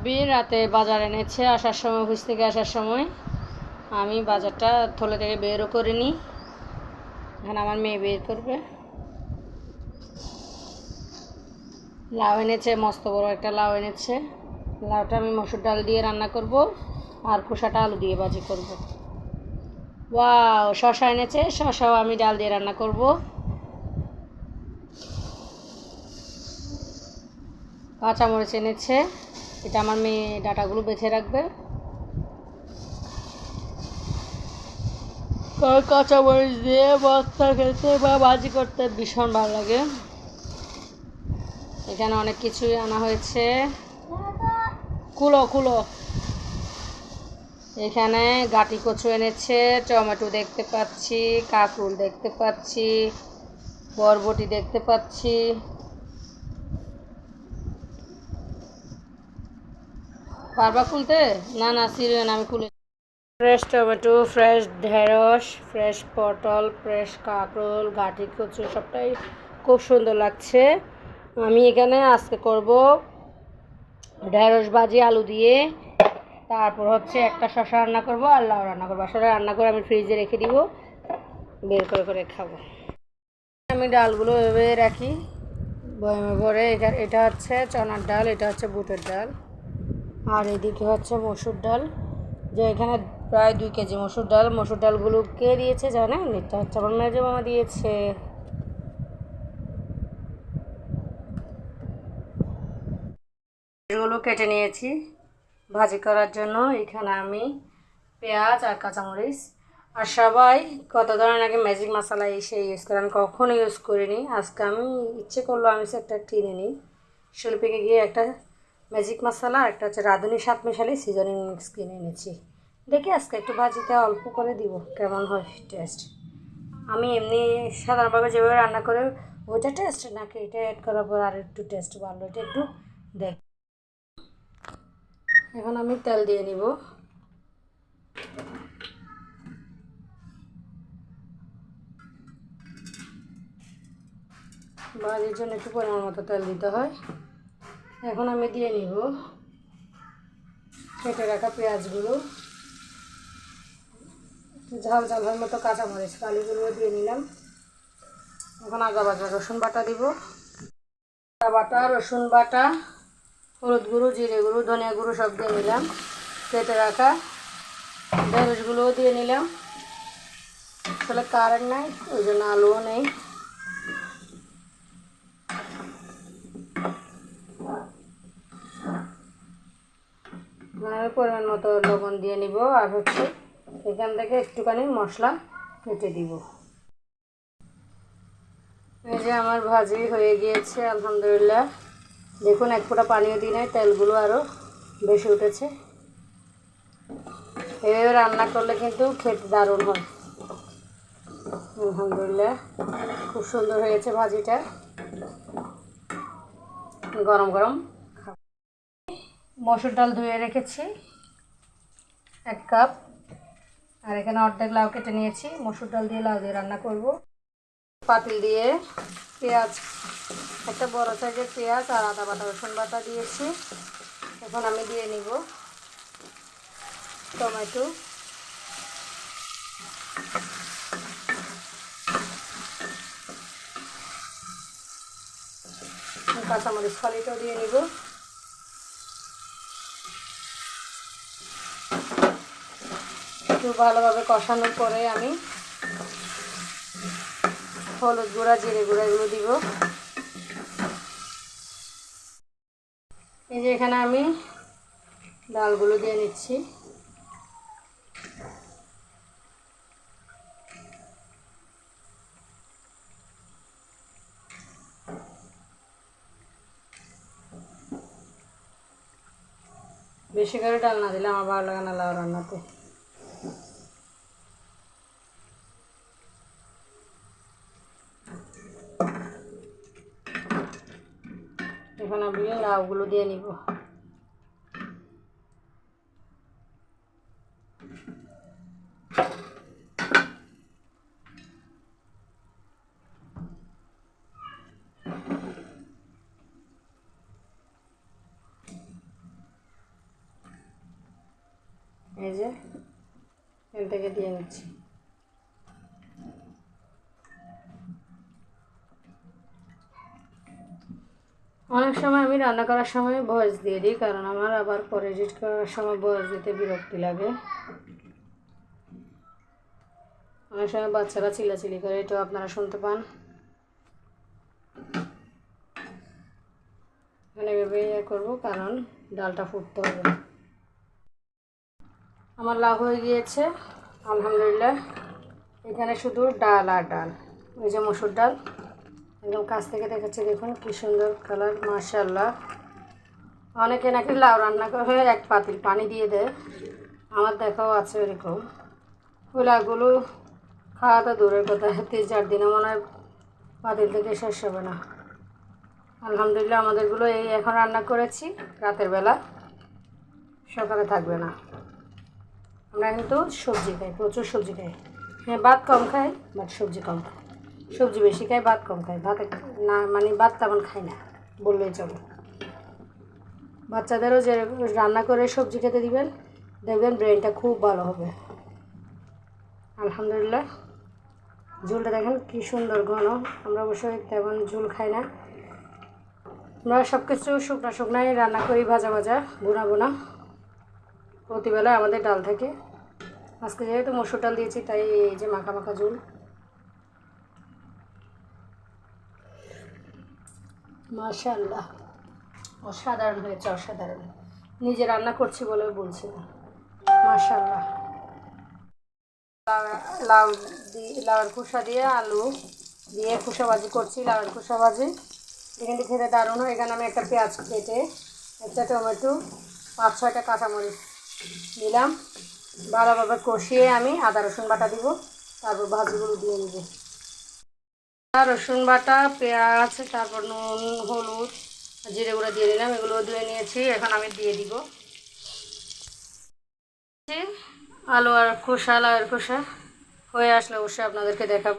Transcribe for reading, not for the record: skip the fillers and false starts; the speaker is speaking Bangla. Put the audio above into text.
ভাবি রাতে বাজার এনেছে আসার সময়, অফিস থেকে আসার সময়। আমি বাজারটা থলে থেকে বেরও করিনি, এখন আমার মেয়ে বের করবে। লাউ এনেছে, মস্ত বড় একটা লাউ এনেছে। লাউটা আমি মসুর ডাল দিয়ে রান্না করব, আর খোসাটা আলু দিয়ে ভাজি করব। ওয়াও, শসা এনেছে, শসাও আমি ডাল দিয়ে রান্না করব। কাঁচামরিচ এনেছে, এটা আমার মেয়ে ডাটাগুলো বেছে রাখবে। কাঁচামরিচ দিয়ে ভর্তা খেতে বা ভাজি করতে ভীষণ ভালো লাগে। এখানে অনেক কিছুই আনা হয়েছে। কুলো কুলো এখানে গাটি কচু এনেছে, টমেটো দেখতে পাচ্ছি, কাঁকরোল দেখতে পাচ্ছি, বরবটি দেখতে পাচ্ছি। পারবা খুলতে? না না, সিরিয়াল আমি খুলে। ফ্রেশ টমেটো, ফ্রেশ ঢেঁড়স, ফ্রেশ পটল, ফ্রেশ কাঁকরোল, গাটি কচু সবটাই খুব সুন্দর লাগছে। আমি এখানে আজকে করব ঢেঁড়স ভাজি আলু দিয়ে, তারপর হচ্ছে একটা শসা রান্না করব আর লাউ রান্না করবো। আসলে রান্না করে আমি ফ্রিজে রেখে দিব, বের করে করে খাবো। আমি ডালগুলো এভাবে রাখি বয়ামে ভরে। এটা হচ্ছে চনার ডাল, এটা হচ্ছে বুটের ডাল, আর এদিকে হচ্ছে মসুর ডাল। যে এখানে প্রায় 2 কেজি মসুর ডাল। মসুর ডালগুলো কে দিয়েছে জানেন? এটা হচ্ছে আমার মেজো মামা দিয়েছে। এগুলো কেটে নিয়েছি ভাজি করার জন্য। এখানে আমি পেঁয়াজ আর কাঁচামরিচ, আর সবাই কত ধরনের আগে ম্যাজিক মশলা এসে ইউজ করে, আমি কখনো ইউজ করিনি। আজকে আমি ইচ্ছে করলো আমি একটা কিনে নিই, শিল্পীকে গিয়ে একটা ম্যাজিক মশলা আর একটা হচ্ছে রাঁধুনি স্বাদ মিশালি সিজনিং মিক্স কিনে এনেছি। দেখি আজকে একটু ভাজিতে অল্প করে দিব, কেমন হয় টেস্ট। আমি এমনি সাধারণভাবে যেভাবে রান্না করে ওইটা টেস্ট নাকি এটা অ্যাড করার পর আর একটু টেস্ট ভালো, এটা একটু দেখ। এখন আমি তেল দিয়ে নিব। ভাজির জন্য একটু পরিমাণ মতো তেল দিতে হয়। এখন আমি দিয়ে নিব কেটে রাখা পেঁয়াজগুলো, ঝাল ঝালের মতো কাঁচামরিচ কালিগুলো দিয়ে নিলাম। এখন আদা বাটা রসুন বাটা দিব। আদা বাটা, রসুন বাটা, হলুদ গুঁড়ো, জিরে গুঁড়ো, ধনিয়া গুঁড়ো সব দিয়ে নিলাম। কেটে রাখা ঢেঁড়সগুলোও দিয়ে নিলাম। আসলে কারেন্ট নাই, ওই জন্য আলুও নেই। আমি পরিমাণ মতো লবণ দিয়ে নিব, আর হচ্ছে এখান থেকে একটুখানি মশলা কেটে দিব। এই যে আমার ভাজি হয়ে গিয়েছে আলহামদুলিল্লাহ। দেখুন এক ফোঁটা পানিও দিই নাই, তেলগুলো আরও বেশি উঠেছে। এভাবে রান্না করলে কিন্তু খেতে দারুণ হয়। আলহামদুলিল্লাহ খুব সুন্দর হয়েছে ভাজিটা, গরম গরম খাবো। মসুর ডাল ধুয়ে রেখেছি 1 কাপ, আর এখানে অর্ধেক লাউ কেটে নিয়েছি। মসুর ডাল দিয়ে লাউ দিয়ে রান্না করব। পাতিল দিয়ে পেঁয়াজ, একটা বড় সাইজের পেঁয়াজ আর আদা বাটা রসুন বাটা দিয়েছি। এখন আমি দিয়ে নিব টমেটো, কাঁচামরিচ ফালিটাও দিয়ে নিব। একটু ভালোভাবে কষানোর পরে আমি হলুদ গুঁড়া, জিরে গুঁড়া এগুলো দিব। এই যে এখানে আমি ডালগুলো দিয়ে নিচ্ছি। বেশি করে ডাল না দিলে আমার ভালো লাগে না লাউ রান্নাতে। এখন আমি লাউগুলো দিয়ে নিব। এই যে এখান থেকে দিয়ে নিচ্ছি। অনেক সময় আমি রান্না করার সময় ভয়েস দিয়ে দিই, কারণ আমার আবার পরে এডিট করার সময় ভয়েস দিতে বিরক্তি লাগে। অনেক সময় বাচ্চারা চিল্লাচিল্লি করে, এটাও আপনারা শুনতে পান। এখানে এভাবে ইয়ে করবো, কারণ ডালটা ফুটতে হবে। আমার লাউ হয়ে গিয়েছে আলহামদুলিল্লাহ। এখানে শুধু ডাল আর ডাল, ওই যে মসুর ডাল, একদম কাছ থেকে দেখাচ্ছি, দেখুন কি সুন্দর কালার, মাশাআল্লাহ। অনেকে নাকি লাউ রান্না করে এক পাতিল পানি দিয়ে দেয়, আমার দেখাও আছে এরকম। ওই লাউগুলো খাওয়া তো দূরের কথা, 3-4 দিনে মনে হয় পাতিল থেকে শেষ হবে না। আলহামদুলিল্লাহ আমাদেরগুলো এই এখন রান্না করেছি রাতের বেলা, সকালে থাকবে না। আমরা কিন্তু সবজি খাই, প্রচুর সবজি খাই। হ্যাঁ, ভাত কম খাই, বাট সবজি কম খাই। সবজি বেশি খাই, ভাত কম খাই। ভাত না মানে ভাত তেমন খাই না বললেই চলে। বাচ্চাদেরও যে রান্না করে সবজি খেতে দিবেন, দেখবেন ব্রেনটা খুব ভালো হবে। আলহামদুলিল্লাহ ঝোলটা দেখেন কি সুন্দর ঘন। আমরা অবশ্যই তেমন ঝোল খাই না, আমরা সব কিছু শুকনো শুকনাই রান্না করি, ভাজা ভাজা বোনা বোনা। প্রতিবেলা আমাদের ডাল থাকে। আজকে যেহেতু মসুর ডাল দিয়েছি, তাই এই যে মাখা মাখা ঝোল। মাশাআল্লাহ অসাধারণ হয়েছে, অসাধারণ। নিজে রান্না করছি বলে বলছি না, মাশাআল্লাহ। লাউ লাউয়ের খোসা দিয়ে আলু দিয়ে খোসা ভাজি করছি, লাউয়ের খোসা ভাজি। এখানে খেতে দারুণ হয়। এখানে আমি একটা পেঁয়াজ কেটে, একটা টমেটো, 5-6টা কাঁচামরিচ দিলাম। ভালোভাবে কষিয়ে আমি আদা রসুন বাটা দিব, তারপর ভাজিগুলো দিয়ে নেব। আদা রসুন বাটা, পেঁয়াজ, তারপর নুন, হলুদ, জিরে গুঁড়া দিয়ে দিলাম। এগুলো ধুয়ে নিয়েছি, এখন আমি দিয়ে দিব। আলু আর খোসা, লাউয়ের খোসা হয়ে আসলে অবশ্যই আপনাদেরকে দেখাবো।